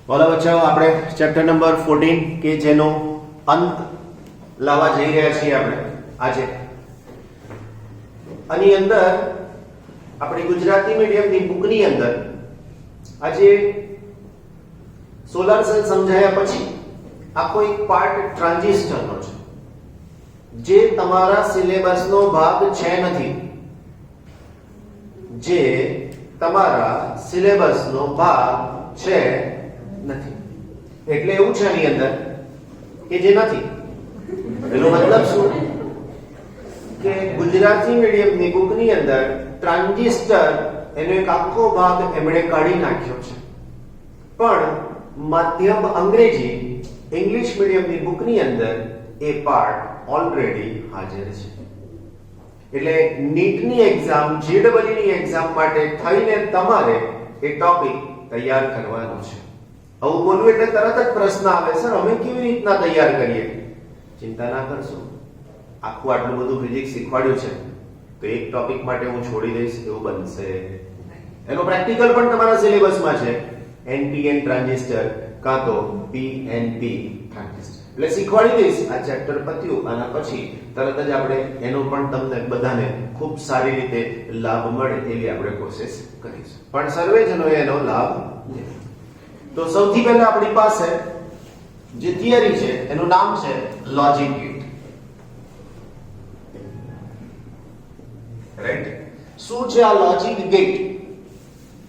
બોલો બચ્ચાઓ, આપણે chapter number 14 કે જેનો અંત લાવવા જઈ રહ્યા છીએ આપણે આજે. આની અંદર આપણી ગુજરાતી મીડિયમની બુકની અંદર આજે સોલાર સેલ સમજાયા પછી આખો એક પાર્ટ ટ્રાન્ઝિસ્ટરનો છે, જે તમારા સિલેબસનો ભાગ છે નથી, જે તમારા સિલેબસનો ભાગ છે નથી. એટલે એવું છે આની અંદર કે જે નથી. એનો મતલબ શું કે ગુજરાતી મીડિયમની બુકની અંદર ટ્રાન્ઝિસ્ટર એનો એક આખો ભાગ એમણે કાઢી નાખ્યો છે, પણ માધ્યમ અંગ્રેજી ઇંગ્લિશ મીડિયમની બુકની અંદર એ પાર્ટ ઓલરેડી હાજર છે. એટલે નીટની એક્ઝામ, જેડબલની એક્ઝામ માટે થઈને તમારે એ ટોપિક તૈયાર કરવાનો છે. આવું બોલવું એટલે તરત જ પ્રશ્ન આવે, સર અમે કેવી રીતના તૈયાર કરીએ? ચિંતા ના કરશો, આખું આટલું બધું ફિઝિક્સ શીખવાડ્યું છે તો એક ટોપિક માટે હું છોડી દઈશ એવું બનશે નહીં. એનો પ્રેક્ટિકલ પણ તમારા સિલેબસમાં છે, એનપીએન ટ્રાન્ઝિસ્ટર કાં તો પીએનપી ટ્રાન્ઝિસ્ટર. એટલે શીખવાડી દઈશ. આ ચેપ્ટર પત્યું આના પછી તરત જ આપણે એનો પણ તમને બધાને ખૂબ સારી રીતે લાભ મળે એવી આપણે કોશિશ કરીશું. પણ સર્વેજનોએ એનો લાભ લે. તો સૌથી પહેલા આપણી પાસે જે થિયરી છે એનું નામ છે લોજિક ગેટ. રાઈટ? શું છે આ લોજિક ગેટ?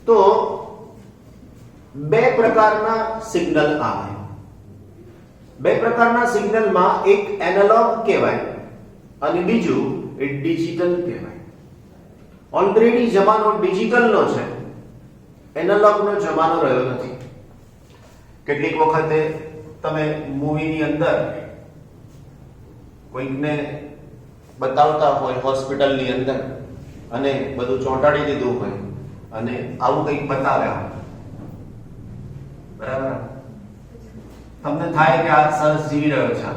તો બે પ્રકારના સિગ્નલ આવે. બે પ્રકારના સિગ્નલમાં એક એનાલોગ કહેવાય અને બીજું એ ડિજિટલ કહેવાય. ઓલરેડી જમાનો ડિજિટલનો છે, એનાલોગનો જમાનો રહ્યો નથી. કેટલીક વખતે તમે મૂવીની અંદર કોઈકને બતાવતા હોય હોસ્પિટલની અંદર અને બધું ચોંટાડી દીધું હોય અને આવું કંઈક બતાવ્યા, બરાબર, તમને થાય કે આ સરસ જીવી રહ્યો છે,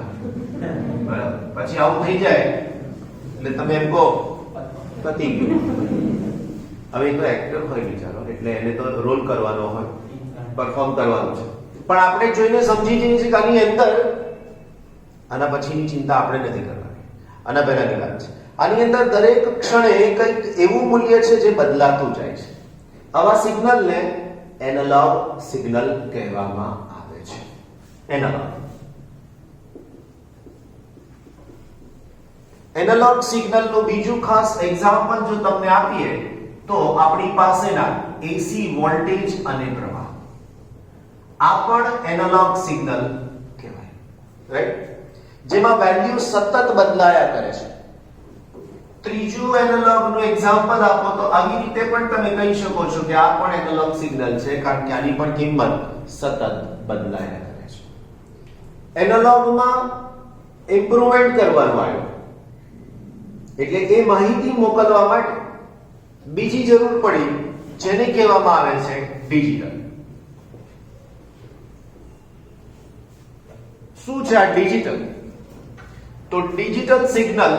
બરાબર, પછી આવું થઈ જાય એટલે તમે એમ કહો પતી ગયું. હવે એ તો એક્ટર હોય બિચારો, એટલે એને તો રોલ કરવાનો હોય, પરફોર્મ કરવાનું છે, પણ આપણે જોઈને સમજી જઈએ છીએ કે આની અંદર આના પછીની ચિંતા આપણે નથી કરવાની. આના પહેલાની વાત છે, આની અંદર દરેક ક્ષણે કંઈક એવું મૂલ્ય છે જે બદલાતું જાય છે. આવા સિગ્નલને એનાલોગ સિગ્નલ કહેવામાં આવે છે. એનાલોગ સિગ્નલનું બીજું ખાસ એક્ઝામ્પલ જો તમને આપીએ તો આપણી પાસેના એસી વોલ્ટેજ અને પ્રવાહ, આ પણ એનાલોગ સિગ્નલ કહેવાય. રાઈટ? જેમાં વેલ્યુ સતત બદલાયા કરે છે. ત્રીજું એનાલોગ નું એક્ઝામ્પલ આપો તો આવી રીતે પણ તમે કહી શકો છો કે આ પણ એનાલોગ સિગ્નલ છે, કારણ કે આની પણ કિંમત સતત બદલાયા કરે છે. એનાલોગમાં ઇમ્પ્રુવમેન્ટ કરવાનું આવ્યું, એટલે એ માહિતી મોકલવા માટે બીજી જરૂર પડી, જેને કહેવામાં આવે છે ડિજિટલ. શું છે આ ડિજિટલ? તો ડિજિટલ સિગ્નલ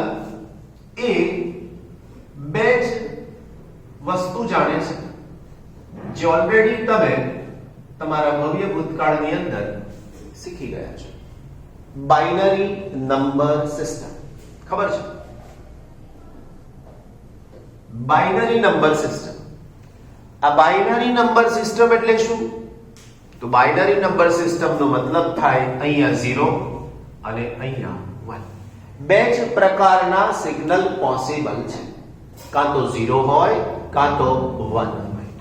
એ બે જ વસ્તુ જાણે છે, જે ઓલરેડી તમે તમારા ભવ્ય ભૂતકાળની અંદર શીખી ગયા છો. બાઇનરી નંબર સિસ્ટમ ખબર છે? Binary number system. આ બાઇનરી નંબર સિસ્ટમ એટલે શું? તો બાઇનરી નંબર સિસ્ટમનો મતલબ થાય અહીંયા 0 અને અહીંયા 1. બે જ પ્રકારના સિગ્નલ પોસિબલ છે, કાં તો 0 હોય કાં તો 1 હોય.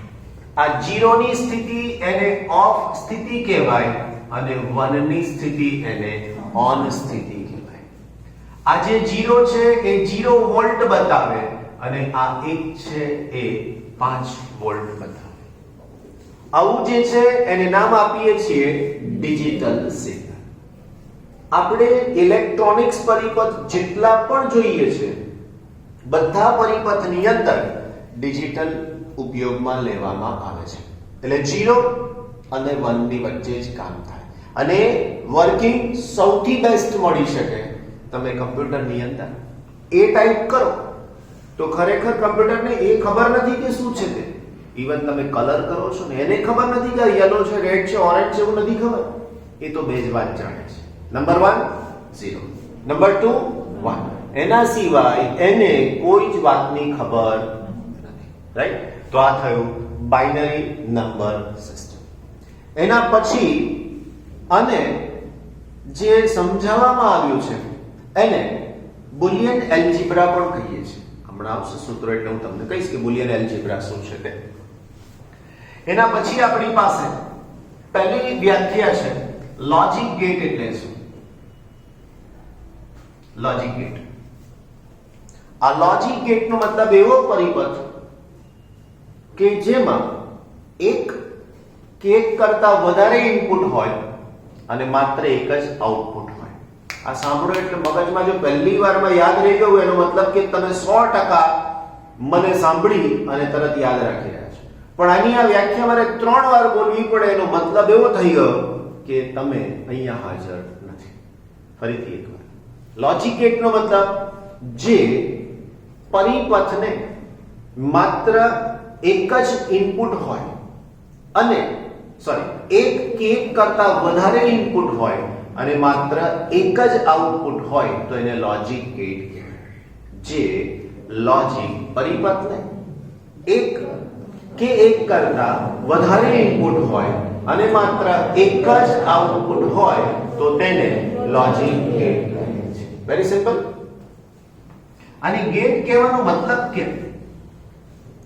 આ 0 ની સ્થિતિ એને ઓફ સ્થિતિ કહેવાય અને 1 ની સ્થિતિ એને ઓન સ્થિતિ કહેવાય. આ જે 0 છે એ 0 વોલ્ટ બતાવે અને આ 1 છે એ 5 વોલ્ટ બતાવે. આવું જે છે એને નામ આપીએ છીએ ડિજિટલ સિગ્નલ. આપણે ઇલેક્ટ્રોનિક્સ પરિપથ જેટલા પણ જોઈએ છે, બધા પરિપથની અંદર ડિજિટલ ઉપયોગમાં લેવામાં આવે છે. એટલે 0 અને 1 ની વચ્ચે જ કામ થાય અને વર્કિંગ સૌથી બેસ્ટ મળી શકે. તમે કમ્પ્યુટરની અંદર એ ટાઈપ કરો તો ખરેખર કમ્પ્યુટરને એ ખબર નથી કે શું છે તે, ઇવન તમે કલર કરો છો ને એને ખબર નથી કે યલો છે, રેડ છે, ઓરેન્જ છે, એવું નથી ખબર. એ તો બે જ વાત જાણે છે. Number 1 0, number 2 1. એના સિવાય એને કોઈ જ વાતની ખબર નથી. રાઈટ? તો આ થયું બાઇનરી નંબર સિસ્ટમ. એના પછી અને જે સમજાવવામાં આવ્યું છે એને બુલિયન એલ્જીબ્રા પણ કહીએ છીએ. હમણાં આવશે સૂત્રો એટલે હું તમને કહીશ કે બુલિયન એલ્જીબ્રા શું છે તે. એના પછી આપણી પાસે પહેલી વ્યાખ્યા છે લોજિક ગેટ એટલે શું? Logic gate. આ લોજિક ગેટનો મતલબ એવો પરિપથ કે જેમાં એક કે એક કરતા વધારે ઇનપુટ હોય અને માત્ર એક જ આઉટપુટ હોય. આ સાંભળો એટલે મગજમાં જો પહેલી વારમાં યાદ રહી ગયું એનો મતલબ કે તમે 100% મને સાંભળી અને તરત યાદ રાખી રહ્યા છો. પણ આની આ વ્યાખ્યા મારે 3 વાર બોલવી પડે એનો મતલબ એવો થઈ ગયો કે તમે અહીંયા હાજર નથી. ફરીથી એકવાર. લોજિક ગેટનો મતલબ જે પરિપથને માત્ર એક જ ઇનપુટ હોય અને એક કે એક કરતા વધારે ઇનપુટ હોય અને માત્ર એક જ આઉટપુટ હોય તો એને લોજિક ગેટ કહેવાય. જે લોજિક પરિપથને એક કે એક કરતા વધારે ઇનપુટ હોય અને માત્ર એક જ આઉટપુટ હોય તો તેને લોજિક ગેટ કહે છે. Very simple. આની ગેટ કહેવાનો મતલબ કેમ?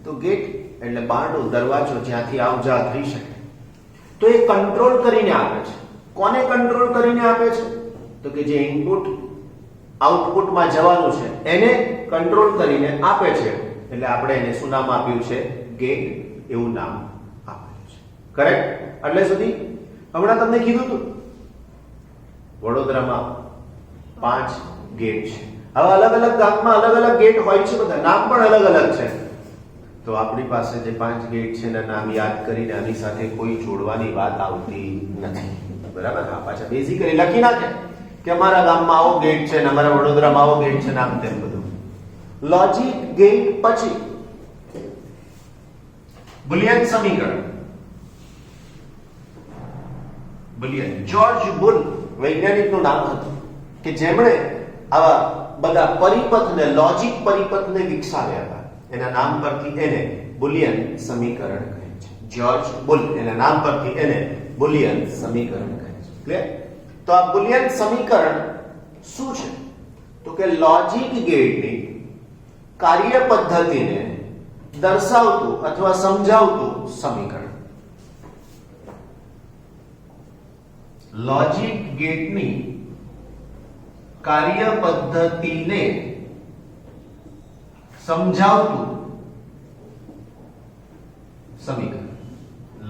તો ગેટ એટલે બારણો, દરવાજો, જ્યાંથી આવ જા થઈ શકે. તો એ કંટ્રોલ કરીને આપે છે. કોને કંટ્રોલ કરીને આપે છે? તો કે જે ઇનપુટ આઉટપુટમાં જવાનું છે એને કંટ્રોલ કરીને આપે છે. એટલે આપણે એને શું નામ આપ્યું છે? ગેટ એવું નામ આપ્યું છે. કરેક્ટ? એટલે સુધી હમણાં તમને કીધું હતું વડોદરામાં 5 ગેટ છે. હવે અલગ અલગ ગામમાં અલગ અલગ ગેટ હોય છે, બધા નામ પણ અલગ અલગ છે. તો આપણી પાસે જે 5 ગેટ છે એના નામ યાદ કરીને આની સાથે કોઈ જોડવાની વાત આવતી નથી. બરાબર? હા, પાછા બેઝિકલી લખી નાખે કે અમારા ગામમાં આવો ગેટ છે ને અમારા વડોદરામાં આવો ગેટ છે, નામ તેમ બધું. લોજિક ગેટ પછી બુલિયન સમીકરણ. બુલિયન જ્યોર્જ બુલ વૈજ્ઞાનિકનું નામ હતું કે જેમણે આવા બધા પરિપથને, લોજિક પરિપથને વિકસાવ્યા હતા. એના નામ પરથી એને બુલિયન સમીકરણ કહે છે. જ્યોર્જ બુલ, એના નામ પરથી એને બુલિયન સમીકરણ કહે છે. ક્લિયર? તો આ બુલિયન સમીકરણ શું છે? તો કે લોજિક ગેટની કાર્ય પદ્ધતિને દર્શાવતું અથવા સમજાવતું સમીકરણ. લોજિક ગેટની કાર્ય પદ્ધતિને સમજાવતું સમીકરણ.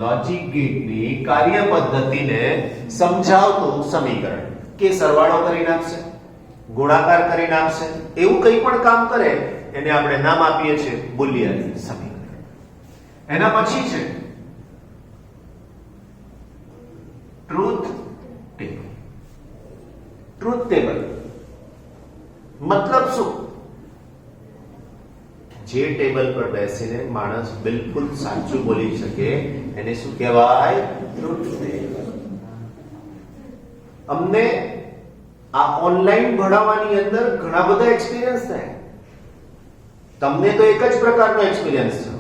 લોજિક ગેટની કાર્ય પદ્ધતિને સમજાવતું સમીકરણ. કે સરવાળો કરીને આપશે, ગુણાકાર કરીને આપશે, એવું કંઈ પણ કામ કરે એને આપણે નામ આપીએ છીએ બુલિયન સમીકરણ. એના પછી છે ટ્રુથ ટેબલ. ટ્રુથ ટેબલ મતલબ શું? જે ટેબલ પર બેસીને માણસ બિલકુલ સાચું બોલી શકે એને શું કહેવાય? Truth table. અમને આ ઓનલાઈન ભણાવવાની અંદર ઘણા બધા એક્સપિરિયન્સ થાય. તમને તો એક જ પ્રકારનો એક્સપિરિયન્સ છે,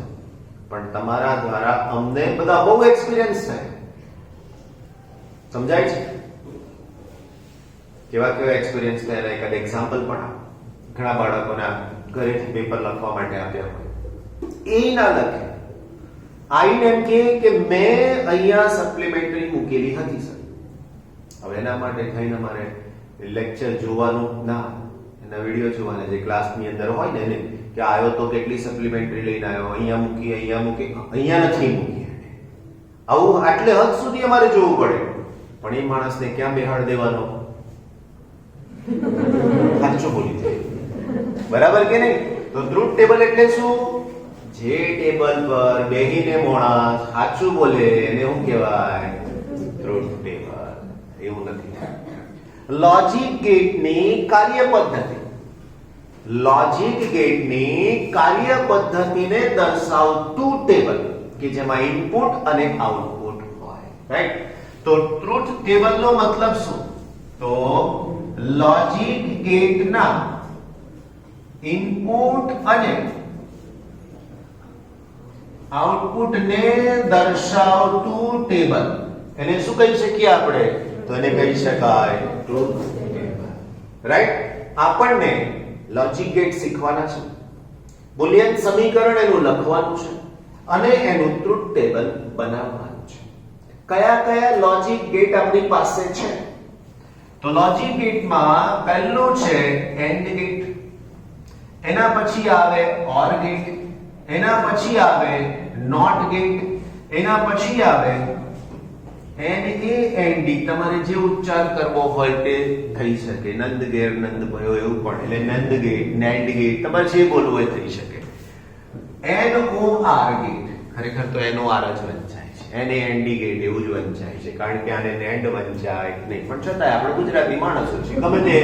પણ તમારા દ્વારા અમને બધા બહુ એક્સપિરિયન્સ થાય. સમજાય છે? કેવા કેવા એક્સપિરિયન્સ થયેલા એકાદ એક્ઝામ્પલ પણ આપો. ઘણા બાળકોના ઘરેથી પેપર લખવા માટે આપ્યા હોય, એ ના લખે, આઈને એમ કે મેં અહીંયા સપ્લિમેન્ટરી મૂકેલી હતી સર. હવે એના માટે થઈને અમારે લેક્ચર જોવાનું ના, એના વિડીયો જોવાના, જે ક્લાસની અંદર હોય ને એને કે આવ્યો તો કેટલી સપ્લિમેન્ટરી લઈને આવ્યો, અહીંયા મૂકી, અહીંયા મૂકી, અહીંયા નથી મૂકી. આવું આટલે હદ સુધી અમારે જોવું પડે. પણ એ માણસને ક્યાં બેહાડ દેવાનો? સાચું બોલી જાય. બરાબર કે નહીં? તો ટ્રુથ ટેબલ એટલે શું? જે ટેબલ પર બેહીને માણસ સાચું બોલે એને શું કહેવાય? Truth table. એવું નથી. લોજિક ગેટની કાર્ય પદ્ધતિ. લોજિક ગેટની કાર્ય પદ્ધતિને દર્શાવતું ટેબલ. કે જેમાં ઇનપુટ અને આઉટપુટ હોય, રાઈટ? તો ટ્રુથ ટેબલ નો મતલબ શું? તો લોજિક ગેટના ઇનપુટ અને આઉટપુટ ને દર્શાવતું ટેબલ, એને શું કહી શકીએ આપણે? તો એને કહી શકાય ટ્રુથ ટેબલ, રાઈટ? આપણને લોજિક ગેટ શીખવાના છે, બુલિયન સમીકરણ એનું લખવાનું છે અને એનું ટ્રુથ ટેબલ બનાવવાનું છે. કયા કયા લોજિક ગેટ આપણી પાસે છે? તો લોજિક ગેટમાં પહેલું છે એન્ડ ગેટ, એના પછી આવે ઓર ગેટ, એના પછી આવે નોટ ગેટ, એના પછી આવે NAND. તમારે જે ઉચ્ચાર કરવો હોય તે થઈ શકે, નંદ ઘેર નંદ ભયો એવું પણ, એટલે નંદ ગેટ, નેન્ડ ગેટ, તમારે જે બોલવું હોય થઈ શકે. NOR ગેટ, ખરેખર તો NOR જ વંચાય છે, NAND ગેટ એવું જ વંચાય છે, કારણ કે આને નેન્ડ વંચાય નહીં, પણ છતાંય આપણે ગુજરાતી માણસો છીએ, ગમે તે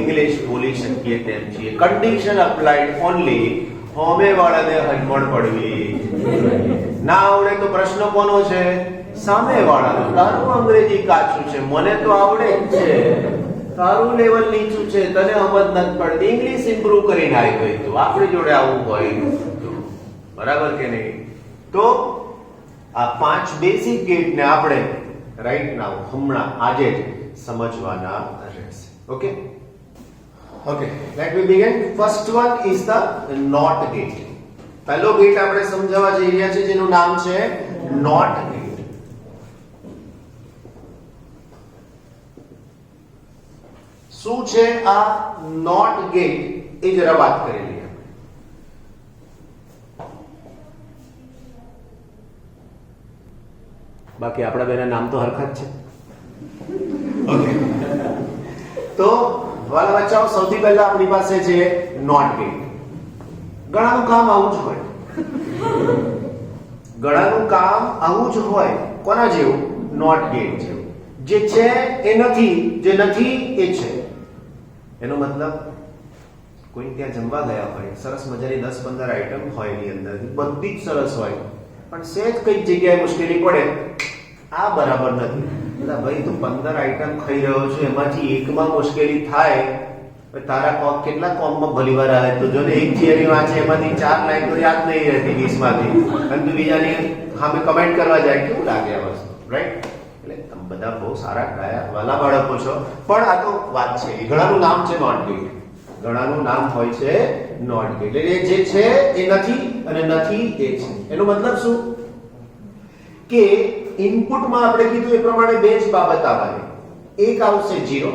ઇંગ્લિશ બોલી શકીએ તેમ છીએ. કન્ડિશન અપ્લાઈડ ઓનલી, હોમે વાળાને હજમણ પડવી ના આવડે તો પ્રશ્ન કોનો છે? સામે વાળાનો. તારું અંગ્રેજી કાચું છે, મને તો આવડે જ છે, તારું લેવલ નીચું છે, તને સમજ નથી પડતી, ઇંગ્લિશ ઇમ્પ્રૂવ કરીને આવી ગઈ તો આપણી જોડે આવું હોય તો બરાબર કે નહીં? તો આ 5 બેસિક ગેટ ને આપણે રાઈટ નાઉ હમણાં આજે જ સમજવાના રહેશે. Okay okay, let me begin. First one is the NOT gate. પહેલો ગેટ આપણે સમજાવવા જઈ રહ્યા છીએ જેનું નામ છે નોટ ગેટ. શું છે આ નોટ ગેટ એ જરા વાત કરી લઈએ. બાકી આપણા બેના નામ તો હરખા જ છે. ઓકે, તો વાલા બચ્ચાઓ, સૌથી પહેલા આપણી પાસે છે નોટ ગેટ. ગણાનું કામ આવું જ હોય, ગણાનું કામ આવું જ હોય. કોના જેવું? નોટ ગેટ જેવું. જે છે એ નથી, જે નથી એ છે. એનો મતલબ કોઈ ત્યાં જમવા ગયા હોય, સરસ મજાની 10-15 આઈટમ હોય, એની અંદર બધી જ સરસ હોય, પણ સેજ કઈ જગ્યાએ મુશ્કેલી પડે, આ બરાબર નથી. એટલે ભાઈ તું 15 આઈટમ ખાઈ રહ્યો છો, એમાંથી એકમાં મુશ્કેલી થાય, તારા કેટલા કોમમાં ભલીવાર આવે તો જો ને એક થિયરી વાંચે એમાંથી 4 લાઈન તો યાદ નહીં રહેતી 20 માંથી, અને તું બીજાની સામે કમેન્ટ કરવા જાય, કેવું લાગે આ વસ્તુ, રાઈટ? એટલે તમે બધા બહુ સારા ગાયા વાલા બાળકો છો, પણ આ તો વાત છે. ઘણાનું નામ છે નોટ ગેટ, ઘણાનું નામ હોય છે નોટ ગેટ. એટલે જે છે એ નથી અને નથી એ છે. એનો મતલબ શું? કે ઇનપુટમાં આપણે કીધું એ પ્રમાણે બે જ બાબત આવવાની. એક આવશે 0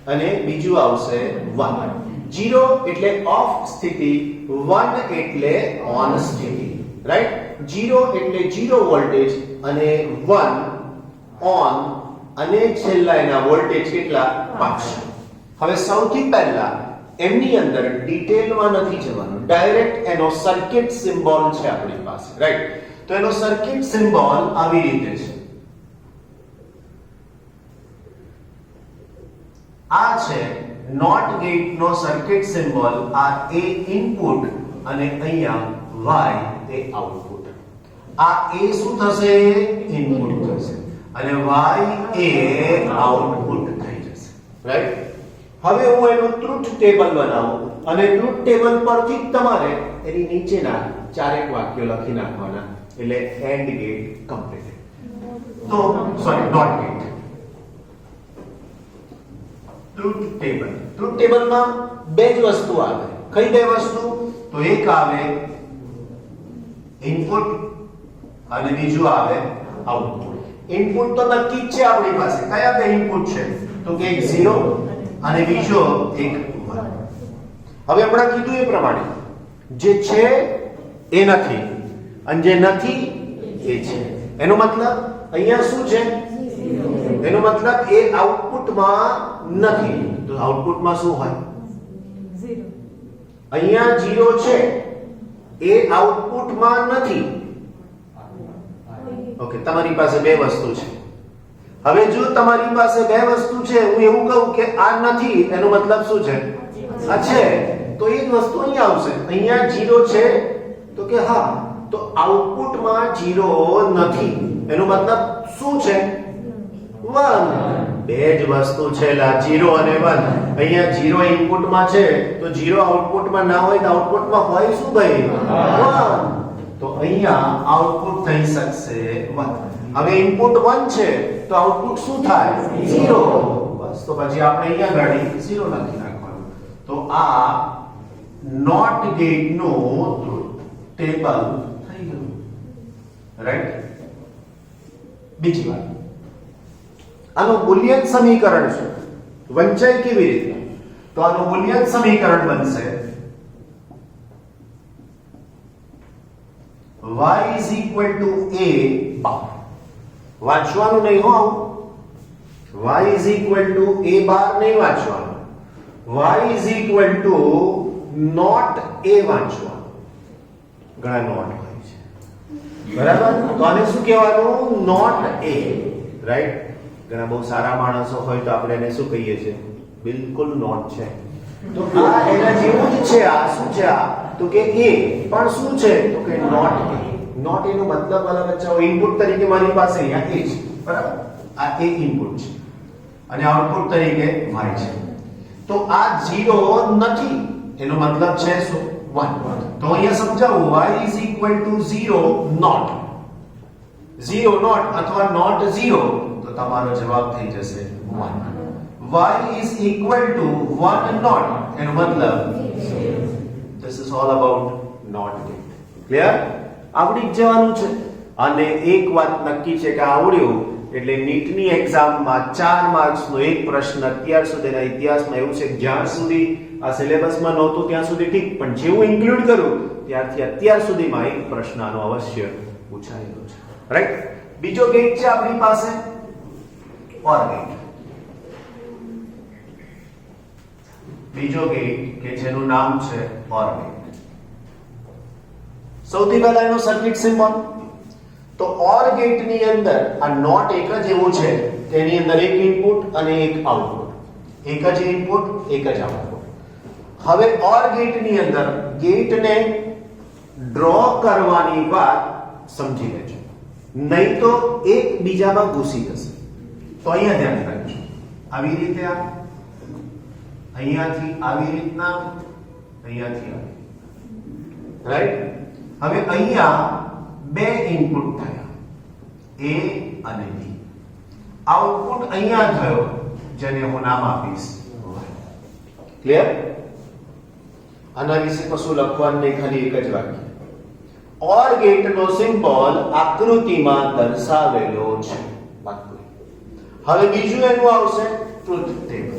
અને બીજું આવશે 1. 0 એટલે ઓફ સ્થિતિ, 1 એટલે ઓન સ્થિતિ, રાઈટ? 0 એટલે 0 વોલ્ટેજ અને 1 ઓન, અને છેલ્લા એના વોલ્ટેજ કેટલા? 5. હવે સૌથી પહેલા એમની અંદર ડિટેલમાં નથી જવાનું, ડાયરેક્ટ એનો સર્કિટ સિમ્બોલ છે આપણી પાસે, રાઈટ? તો એનો સર્કિટ સિમ્બોલ આવી રીતે છે. આ છે નોટ ગેટ નો સર્કિટ સિમ્બોલ. આ એ ઇનપુટ અને અહીંયા y એ આઉટપુટ. આ એ શું થશે? ઇનપુટ થશે, અને y એ આઉટપુટ થઈ જશે, રાઈટ? હવે હું એનું ટ્રુથ ટેબલ બનાવું, અને ટ્રુથ ટેબલ પરથી તમારે એની નીચેના 4 વાક્યો લખી નાખવાના, એટલે એન્ડ ગેટ કમ્પ્લીટ. તો sorry, NOT gate. Truth table. Truth ટેબલમાં બે જ વસ્તુ આવે. કઈ બે વસ્તુ? તો એક આવે ઇનપુટ અને બીજું આવે આઉટપુટ. ઇનપુટ તો નક્કી જ છે આપણી પાસે. કયા બે ઇનપુટ છે? તો કે એક 0 અને બીજો એક 1. હવે હમણાં કીધું એ પ્રમાણે જે છે એ નથી અને જે નથી એ છે. એનો મતલબ અહીંયા શું છે? એનો મતલબ એ આઉટપુટમાં નથી. તો આઉટપુટમાં શું હોય? 0. અહીંયા 0 છે, એ આઉટપુટમાં નથી. ઓકે, તમારી પાસે બે વસ્તુ છે. હવે જો તમારી પાસે બે વસ્તુ છે, હું એવું કહું કે આ નથી, એનો મતલબ શું છે? આ છે. તો એ જ વસ્તુ અહીંયા આવશે. અહીંયા 0 છે, તો કે હા તો આઉટપુટમાં 0 નથી. એનો મતલબ શું છે? 1. બે જ વસ્તુ છે લા, 0 અને 1. અહીંયા 0 ઇનપુટમાં છે તો 0 આઉટપુટમાં ના હોય તો આઉટપુટમાં હોય શું ભાઈ? 1. તો અહીંયા આઉટપુટ થઈ શકશે 1. હવે ઇનપુટ 1 છે તો આઉટપુટ શું થાય? 0. બસ, તો પછી આપણે અહીંયા ગાડી 0 લખી નાખવાનું. તો આ નોટ ગેટ નું ટેબલ થઈ ગયું. રાઈટ? બીજી વાત, આનું બુલિયન સમીકરણ છે. વંચાય કેવી રીતે? તો આનું બુલિયન સમીકરણ બનશે y is equal to a bar. વાંચવાનું નહીં હો, y is equal to a bar નહીં વાંચવાનું, y is equal to not a વાંચવાનું. ઘણા નોટ હોય છે, બરાબર? તો આને શું કહેવાનું? NOT a. રાઈટ? ઘણા બહુ સારા માણસો હોય તો આપણે એને શું કહીએ છીએ? બિલકુલ નોટ છે. તો આ એના જેવું જ છે. આ શું છે? આ તો કે a, પણ શું છે? તો કે નોટ a. નોટ a નો મતલબ અલગ છે. ઇનપુટ તરીકે મારી પાસે અહીંયા a છે, બરાબર? આ a ઇનપુટ છે અને આઉટપુટ તરીકે y છે. તો આ 0 નથી, એનો મતલબ છે શું? 1. તો અહીંયા સમજાવું, y is equal to 0 not 0 not અથવા not 0, તો તમારો જવાબ થઈ જશે 1. y is equal to 1 not, એનો મતલબ this is all about not gate. Clear? આવડી જ જવાનું છે. અને એક વાત નક્કી છે કે આવડ્યું એટલે નીટની એક્ઝામમાં 4 માર્ક્સનો એક પ્રશ્ન અત્યાર સુધીના ઇતિહાસમાં એવું છે કે જ્યાં સુધી આ સિલેબસમાં નહોતું ત્યાં સુધી ઠીક, પણ જેવું ઇન્ક્લુડ કરું ત્યારથી અત્યાર સુધીમાં એક પ્રશ્ન આનો અવશ્ય પૂછાયેલો છે. રાઈટ? બીજો ગેટ છે આપણી પાસે OR ગેટ. બીજો ગેટ કે જેનું નામ છે OR ગેટ. સૌથી પહેલા એનો સર્કિટ સિમ્બોલ. તો OR ગેટ ની અંદર આ નોટ એક જ એવું છે કે એની અંદર એક ઇનપુટ અને એક આઉટપુટ, એક જ ઇનપુટ એક જ આઉટપુટ. હવે OR ગેટ ની અંદર ગેટને ડ્રો કરવાની વાત સમજી લેજો, નહીં તો એક બીજામાં ઘૂસી જશે. તો અહીંયા ધ્યાન રાખજો, આવી રીતે આ અહીંયાથી આવી રીતના, અહીંયાથી આવી. રાઈટ? હવે અહીંયા બે ઇનપુટ થયા, A અને B. આઉટપુટ અહીંયા થયો જેને હું નામ આપીશ Y. ક્લિયર? આના વિશે કશું લખવાનું નહીં, ખાલી એક જ વાક્ય. OR ગેટ નો સિમ્બોલ આકૃતિમાં દર્શાવેલો છે. હવે બીજું એનું આવશે ટ્રુથ ટેબલ.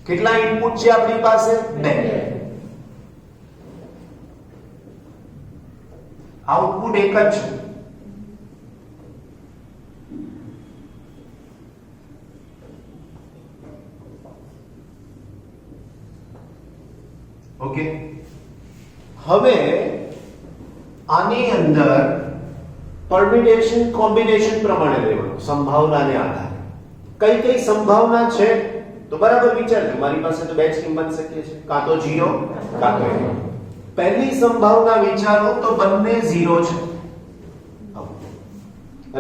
કેટલા ઇનપુટ છે આપણી પાસે? 2. આઉટપુટ એક જ છે. ઓકે, હવે આની અંદર પરમ્યુટેશન કોમ્બિનેશન પ્રમાણે લેવાનું, સંભાવનાને આધારે. કઈ કઈ સંભાવના છે? તો બરાબર વિચારજો, મારી પાસે તો બે જ કિંમત શક્ય છે, કાં તો 0 કાં તો 1. પહેલી સંભાવના વિચારો તો બંને 0 છે.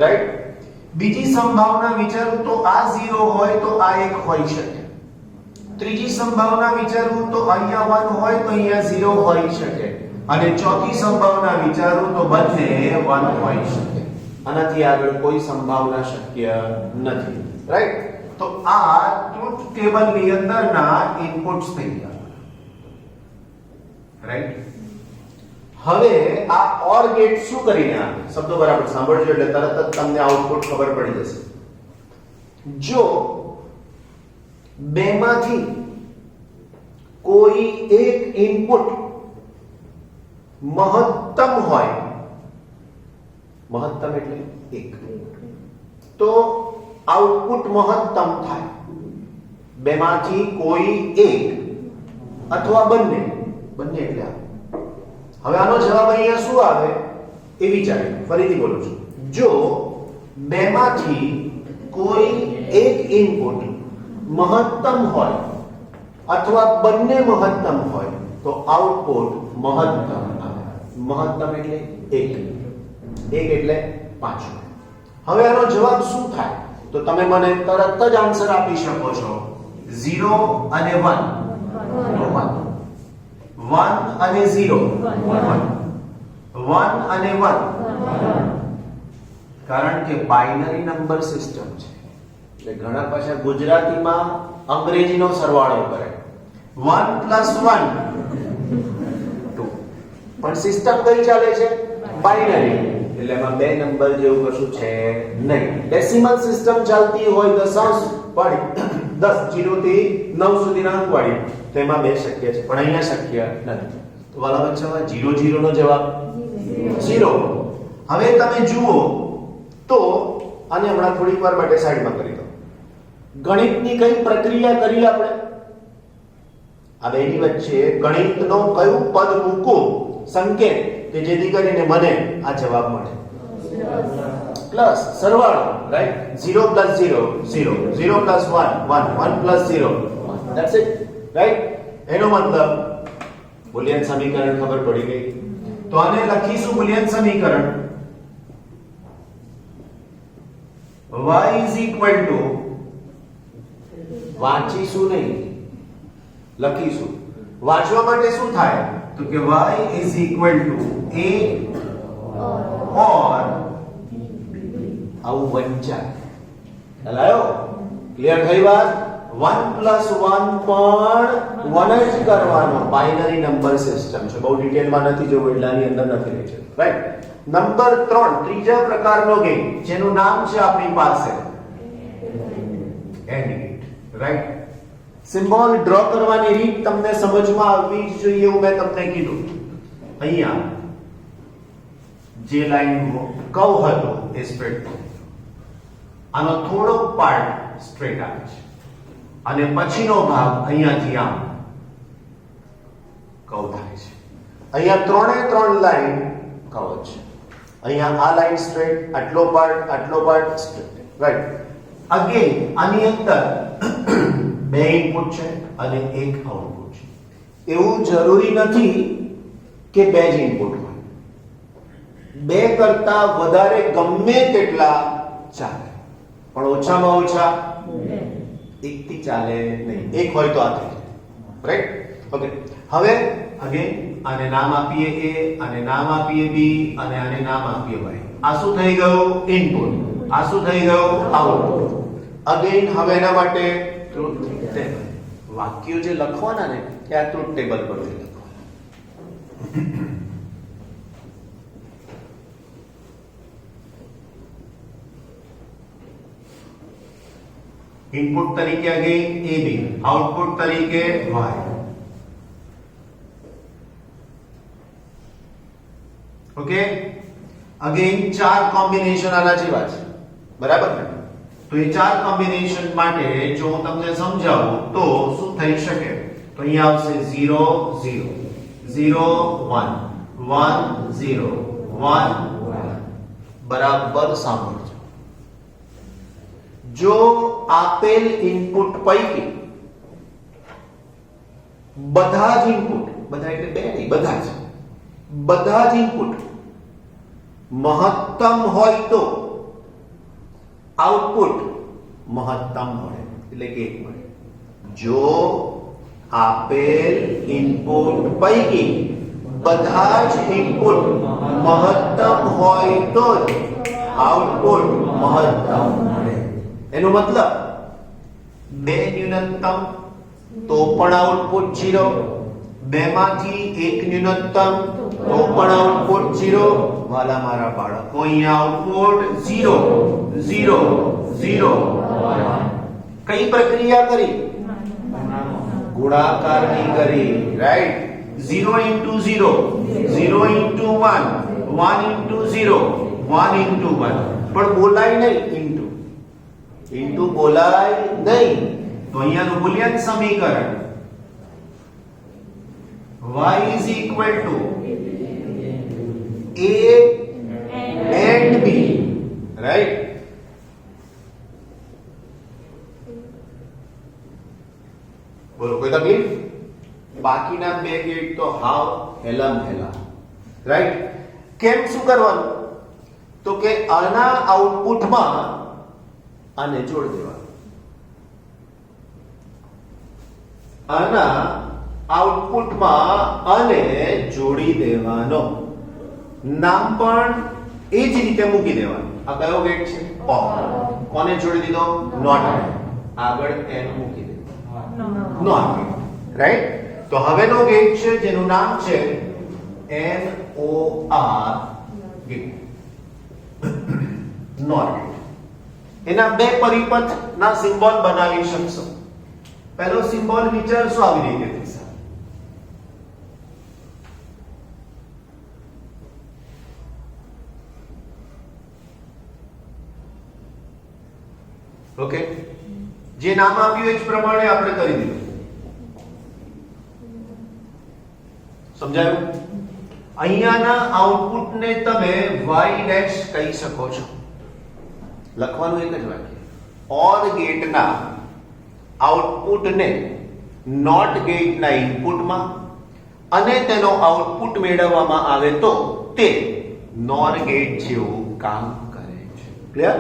રાઈટ? બીજી સંભાવના વિચારું તો આ 0 હોય તો આ 1 હોઈ શકે. ત્રીજી સંભાવના વિચારું તો અહીંયા 1 હોય તો અહીંયા 0 હોઈ શકે. અને ચોથી સંભાવના વિચારું તો બંને 1 હોઈ શકે. આનાથી આગળ કોઈ સંભાવના શક્ય નથી. રાઈટ? તો આ ટ્રુથ ટેબલ ની અંદરના ઇનપુટ્સ થઈ ગયા. રાઈટ? હવે આ OR ગેટ શું કરીને આપે? શબ્દો બરાબર સાંભળજો એટલે તરત જ તમને આઉટપુટ ખબર પડી જશે. જો બેમાંથી કોઈ એક ઇનપુટ મહત્તમ હોય, મહત્તમ એટલે 1, તો આઉટપુટ મહત્તમ થાય. બેમાંથી કોઈ એક અથવા બંને, બંને એટલે હવે આનો જવાબ અહીંયા શું આવે એ વિચારો. ફરીથી બોલું છું, જો બેમાંથી કોઈ એક ઇનપુટ મહત્તમ હોય અથવા બંને મહત્તમ હોય તો આઉટપુટ મહત્તમ આવે. મહત્તમ એટલે 1. 1 એટલે 5. હવે આનો જવાબ શું થાય? તો તમે મને તરત જ આન્સર આપી શકો છો. 0 અને 1 1 1 અને 0 1 1 અને 1 કારણ કે બાઇનરી નંબર સિસ્ટમ છે એટલે ઘણા પાછા ગુજરાતીમાં અંગ્રેજીનો સરવાળો કરે. 1 + 1 2 પણ સિસ્ટમ કઈ ચાલે છે? બાઇનરી. એટલે એમાં બે નંબર જેવું કશું છે નહીં. ડેસિમલ સિસ્ટમ ચાલતી હોય દશાંશ વાળી 10 0 થી 9 સુધીના અંક વાળી તો એમાં બે શક્ય છે પણ અહીંયા શક્ય નથી. તો વાલા બચ્ચામાં 0 0 નો જવાબ 0. હવે તમે જુઓ તો આને હમણાં થોડીક વાર માટે સાઈડમાં કરી દો. ગણિતની કઈ પ્રક્રિયા કરી આપણે? આ બેની વચ્ચે ગણિતનો કયું પદ મૂકો સંકેત કે જેથી કરીને મને આ જવાબ મળે? પ્લસ સરવાળો, રાઈટ? 0 + 0 0 0 + 1 1 1 + 0 that's it, right? એનો મતલબ બુલિયન સમીકરણ ખબર પડી ગઈ. તો આને લખીશું બુલિયન સમીકરણ y વાંચીશું નહીં, લખીશું. વાંચવા માટે શું થાય? તો કે y a or આવું વંચાય. ખ્યાલ ક્લિયર થઈ વાત? 1 + 1 પણ 1 જ કરવાનો. બાઇનરી નંબર સિસ્ટમ છે, બહુ ડિટેલમાં નથી જવું એટલે આની અંદર નથી રહી છે, રાઈટ? નંબર 3 ત્રીજા પ્રકારનો ગેમ જેનું નામ છે આપણી પાસે and gate, right? Symbol draw કરવાની રીત તમને સમજમાં આવવી જ જોઈએ એવું મેં તમને કીધું. અહીંયા જે લાઈન કર્વ હતો એ સ્ટ્રેટ, આનો થોડો પાર્ટ સ્ટ્રેટ આવે છે અને પછીનો ભાગ અહીંયાથી આમ કર્વ થાય છે. અહીંયા ત્રણે ત્રણ લાઈન કર્વ છે. અહીંયા આ લાઈન સ્ટ્રેટ, આટલો પાર્ટ સ્ટ્રેટ, રાઈટ? અગેન આની અંદર બે ઇનપુટ છે અને એક આઉટપુટ છે. એવું જરૂરી નથી કે બે જ ઇનપુટ હોય. બે કરતા વધારે ગમે તેટલા ચાલે પણ ઓછામાં ઓછા એક થી ચાલે નહીં. એક હોય તો આ થઈ જાય, રાઈટ? ઓકે. હવે અગેન આને નામ આપીએ a, આને નામ આપીએ b અને આને નામ આપીએ y. આ શું થઈ ગયું? ઇનપુટ. આ શું થઈ ગયું? આઉટપુટ. અગેન હવે એના માટે ટ્રુથ ટેબલ. વાક્યો જે લખવાના ને એ આ ટ્રુથ ટેબલ પરથી લખવાના. ઇનપુટ તરીકે અગેન ab, આઉટપુટ તરીકે y. ઓકે. અગેન ચાર કોમ્બિનેશન આના જેવા છે, બરાબર ને? તો એ ચાર કોમ્બિનેશન માટે જો હું તમને સમજાવું તો શું થઈ શકે? તો અહીંયા આવશે 0 0 0 1 1 0 1 1. બરાબર સાંભળજો. જો આપેલ ઇનપુટ પૈકી બધા જ ઇનપુટ, બધા એટલે બે નહીં, બધા જ ઇનપુટ મહત્તમ હોય તો આઉટપુટ મહત્તમ મળે, એટલે કે 1 મળે. જો આપેલ ઇનપુટ પૈકી બધા જ ઇનપુટ મહત્તમ હોય તો આઉટપુટ મહત્તમ મળે. એનો મતલબ બે ન્યૂનતમ તો પણ આઉટપુટ 0, બે માંથી એક ન્યૂનતમ તો પણ આઉટપુટ 0. વાલા મારા બાળકો, અહીંયા આઉટપુટ 0 0 0 1. કઈ પ્રક્રિયા કરી? ગુણાકારની કરી, રાઈટ? 0 * 0 0 * 1 1 * 0 1 * 1. પણ બોલાય નહીં, ઇન્ટુ બોલાય નહીં. તો અહીંયાનું બુલિયન સમીકરણ y = a and b, right? બોલો કોઈ તકલીફ? બાકીના બે ગેટ તો તો હાવ હેલમ હેલા, રાઈટ? કેમ શું કરવાનું? તો કે આના આઉટપુટમાં આને જોડી દેવાનું, આના આઉટપુટમાં આને જોડી દેવાનો, નામ પણ એ જ રીતે મૂકી દેવાનું. આ કયો ગેટ છે? ઓર. કોને જોડી દીધો? Not gate. આગળ એન મૂકી દે, નોટ ગેટ, રાઈટ? તો હવેનો ગેટ છે જેનું નામ છે NOR ગેટ, નોર ગેટ. એના બે પરિપથ ના સિમ્બોલ બનાવી શકશો. પહેલો સિમ્બોલ વિચારશો આવી રીતે થશે. ઓકે, જે નામ આપ્યું એ જ પ્રમાણે આપણે કરી દીધું. સમજાયું? અહીંયાના આઉટપુટને તમે y ડેશ કહી શકો છો. લખવાનું એક જ વાક્ય. OR ગેટના આઉટપુટને નોટ ગેટના ઇનપુટમાં અને તેનો આઉટપુટ મેળવવામાં આવે તો તે NOR ગેટ જેવું કામ કરે છે. ક્લિયર?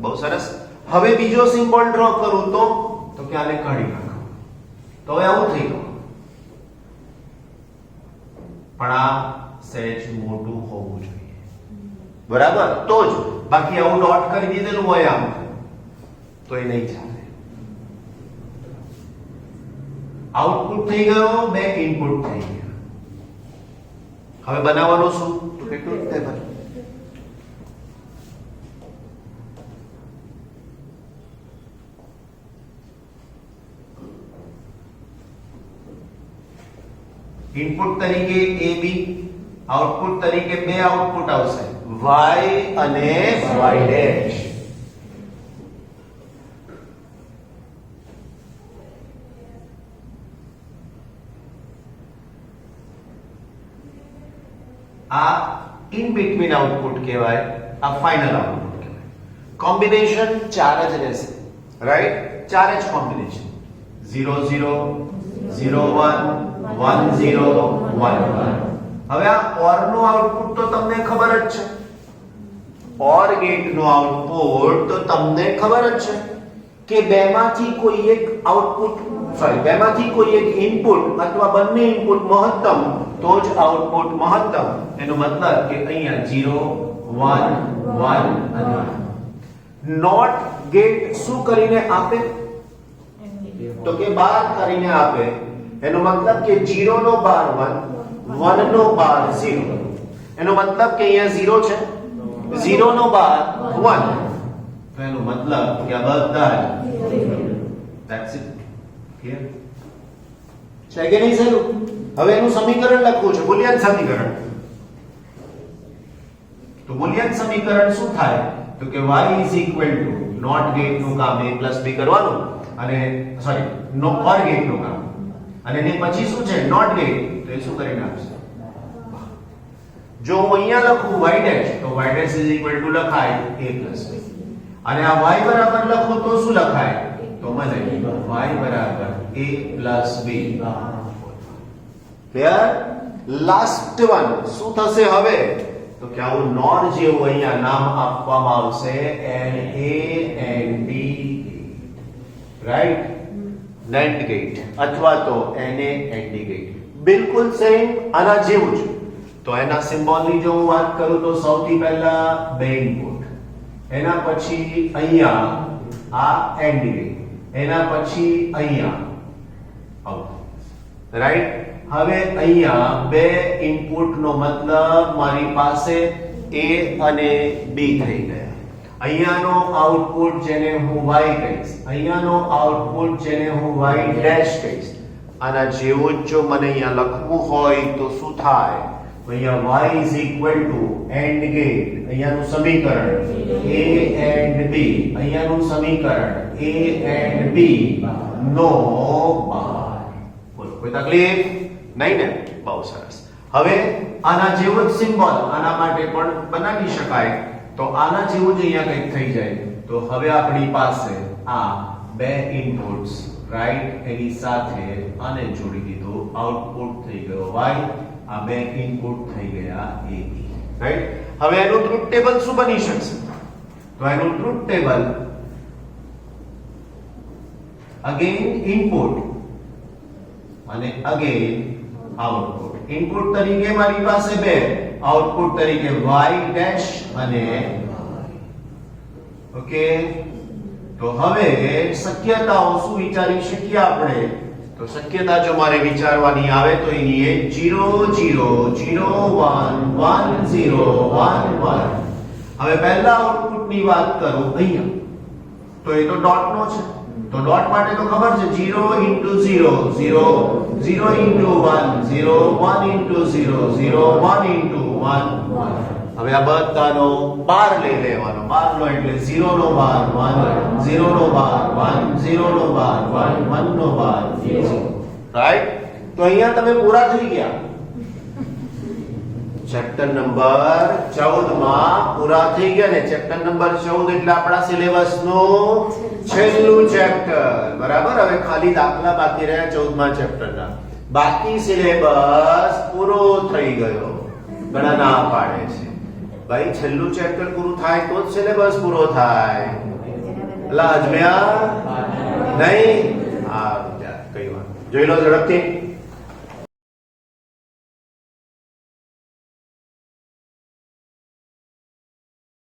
બહુ સરસ. હવે બીજો સિમ્બોલ ડ્રો કરું તો કે આને કાઢી નાખો. તો હવે આવું થઈ ગયું, પણ આ સહેજ મોટું હોવું જોઈએ, બરાબર? તો જ, બાકી આવું ડોટ કરી દીધેલું હોય આમ તો એ નહીં ચાલે. આઉટપુટ થઈ ગયો, બે ઇનપુટ થઈ ગયા. હવે બનાવવાનું શું? તો કેટલું રીતે બને? ઇનપુટ તરીકે AB, આઉટપુટ તરીકે બે આઉટપુટ આવશે, y અને y ડેશ. આ ઇન બિટવીન આઉટપુટ કહેવાય, આ ફાઇનલ આઉટપુટ કહેવાય. કોમ્બિનેશન ચાર જ રહેશે, રાઈટ? ચાર જ કોમ્બિનેશન, 0 0 0 1 1 0 1 1. હવે આ OR નું આઉટપુટ તો તમને ખબર જ છે, OR ગેટ નું આઉટપુટ તો તમને ખબર જ છે કે બેમાંથી કોઈ એક આઉટપુટ, બેમાંથી કોઈ એક ઇનપુટ અથવા બંને ઇનપુટ મહત્તમ તો જ આઉટપુટ મહત્તમ. એનો મતલબ કે અહીંયા 0 1 1 અને નોટ ગેટ શું કરીને આપે? તો કે બાર કરીને આપે. એનો મતલબ કે 0 નો બાર 1, 1 નો બાર 0. એનો મતલબ કે અહીંયા 0 છે, 0 નો બાર 1. તો એનો મતલબ કે આ બધા ધેટ્સ ઇટ. ક્લિયર છે કે નહીં સર? હવે એનું સમીકરણ લખવું છે, બુલિયન સમીકરણ. તો બુલિયન સમીકરણ શું થાય? તો કે y નોટ ગેટ નું કામ a b કરવાનું, અને સોરી OR ગેટ નું કામ, અને ને પછી શું છે? NOT gate. તો એ શું કરીને આપશે? જો હું અહીંયા લખું y ડેશ, તો y ડેશ લખાય a b, અને આ y બરાબર લખું તો શું લખાય? તો મને y બરાબર a b. Clear? Last one શું થશે હવે? તો કે આવું નોર જેવું અહીંયા નામ આપવામાં આવશે, NAND gate, right? NAND gate અથવા તો NAND ગેટ. બિલકુલ સેમ આના જેવું જ. તો એના સિમ્બોલની જો હું વાત કરું તો સૌથી પહેલા બે ઇનપુટ, એના પછી અહીંયા આ AND ગેટ, એના પછી અહીંયા આઉટપુટ, રાઈટ? હવે અહીંયા બે ઇનપુટ નો મતલબ મારી પાસે A અને B થઈ ગયા. અહીંયાનો આઉટપુટ જેને હું y કહીશ, અહીંયાનો આઉટપુટ જેને હું y ડેશ કહીશ. આના જેવું જ જો મને અહીંયા લખવું હોય તો શું થાય? અહીંયા y AND ગેટ, અહીંયાનું સમીકરણ A and B, અહીંયાનું સમીકરણ A and B નો બાર. બોલો, કોઈ તકલીફ નહીં ને? બહુ સરસ. હવે આના જેવો જ સિમ્બોલ આના માટે પણ બનાવી શકાય. તો આના જેવું જ અહીંયા કંઈક થઈ જાય. તો હવે આપણી પાસે આ બે ઇનપુટ્સ રાઈટ એની સાથે આને જોડી દીધું, આઉટપુટ થઈ ગયો y, આ બે ઇનપુટ થઈ ગયા a b, રાઈટ. હવે એનું ટ્રુથ ટેબલ શું બની શકશે? તો એનું ટ્રુથ ટેબલ અગેન ઇનપુટ અને અગેન આઉટપુટ. ઇનપુટ તરીકે મારી પાસે બે, આઉટપુટ તરીકે y ડેશ અને ઓકે. તો હવે શક્યતાઓ શું વિચારી શકીએ આપણે? તો શક્યતા જો મારે વિચારવાની આવે તો એની એ 0 0 0 1 1 0 1 1. હવે પહેલા આઉટપુટ ની વાત કરું અહીંયા, તો એ તો ડોટ નો છે, તો ડોટ માટે તો ખબર છે 0 into 0 0 0 into 1 0 1 into 0 0 1 into 1 1. હવે આ બધાનો બાર લઈ લેવાનો, બાર નો એટલે 0 નો બાર 1, 0 નો બાર 1, 0 નો બાર 1, 1 નો બાર 0, રાઈટ. તો અહીંયા તમે પૂરા થઈ ગયા. ચેપ્ટર નંબર 14 માં પૂરા થઈ ગયા ને. ચેપ્ટર નંબર 14 એટલે આપણા સિલેબસ નું છેલ્લું ચેપ્ટર, બરાબર. હવે ખાલી દાખલા બાકી રહ્યા 14મા ચેપ્ટરના. બાકી સિલેબસ પૂરો થઈ ગયો. ઘણા ના પાડે છે ભાઈ છેલ્લું ચેપ્ટર પૂરું થાય તો જ સિલેબસ પૂરો થાય. એટલે અજમ્યા નહીં. આ કઈ વાત જોઈ લો ઝડપથી.